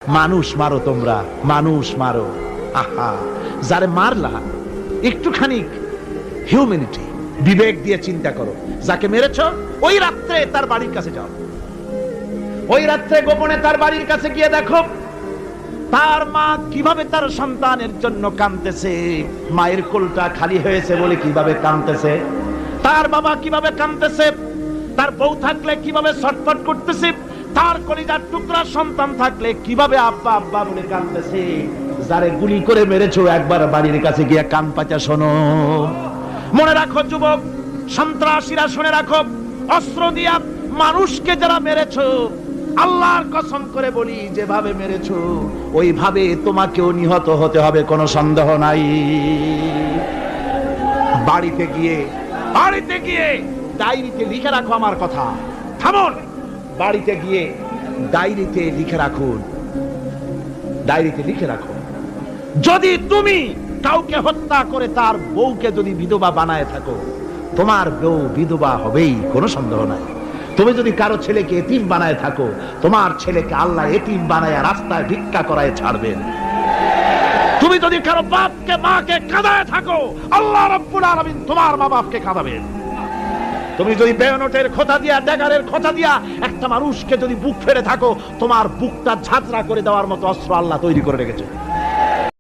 মানুষ মারো, তোমরা মানুষ মারো। আহা, যারে মারলা একটুখানি হিউম্যানিটি, বিবেক দিয়ে চিন্তা করো। যাকে মেরেছ ওই রাত্রে তার বাড়ির কাছে যাও, ওই রাত্রে গোপনে তার বাড়ির কাছে গিয়ে দেখো তার মা কিভাবে তার সন্তানের জন্য কাঁদতেছে, মায়ের কোলটা খালি হয়েছে বলে কিভাবে কাঁদতেছে, তার বাবা কিভাবে কাঁদতেছে, তার বউ থাকলে কিভাবে ছটফট করতেছে, তার কলিজার টুকরা সন্তান থাকলে কিভাবে আব্বা আব্বা বলে কাঁদতেছে। যারে গুলি করে মেরেছো একবার বাড়ির কাছে গিয়ে কান পাচা শোনো। মনে রাখো যুবক, সন্ত্রাসীরা শুনে রাখো, অস্ত্র দিয়া মানুষকে যারা মেরেছো, আল্লাহর কসম করে বলি যেভাবে মেরেছো ওইভাবে তোমাকেও নিহত হতে হবে, কোনো সন্দেহ নাই। বাড়িতে গিয়ে ডায়েরিতে লিখে রাখো আমার কথা। থামুন, বাড়িতে গিয়ে ডায়েরিতে লিখে রাখুন, ডায়েরিতে লিখে রাখো, যদি তুমি কাউকে হত্যা করে তার বউকে যদি বিধবা বানায় থাকো, তোমার বউ বিধবা হবেই, কোনো সন্দেহ নাই। তুমি যদি কারো ছেলেকে এতিম বানায় থাকো, তোমার ছেলেকে আল্লাহ এতিম বানায় রাস্তায় ভিক্ষা করায় ছাড়বেন। তুমি যদি কারো বাপকে মাকে কাঁদায় থাকো, আল্লাহ রাব্বুল আলামিন তোমার মা বাপকে কাঁদাবেন। তুমি যদি বেয়নটের খোঁচা দিয়া, ড্যাগারের খোঁচা দিয়া একটা মানুষকে যদি বুক ফেড়ে থাকো, তোমার বুকটা ঝাঁঝরা করে দেওয়ার মতো অস্ত্র আল্লাহ তৈরি করে রেখেছে।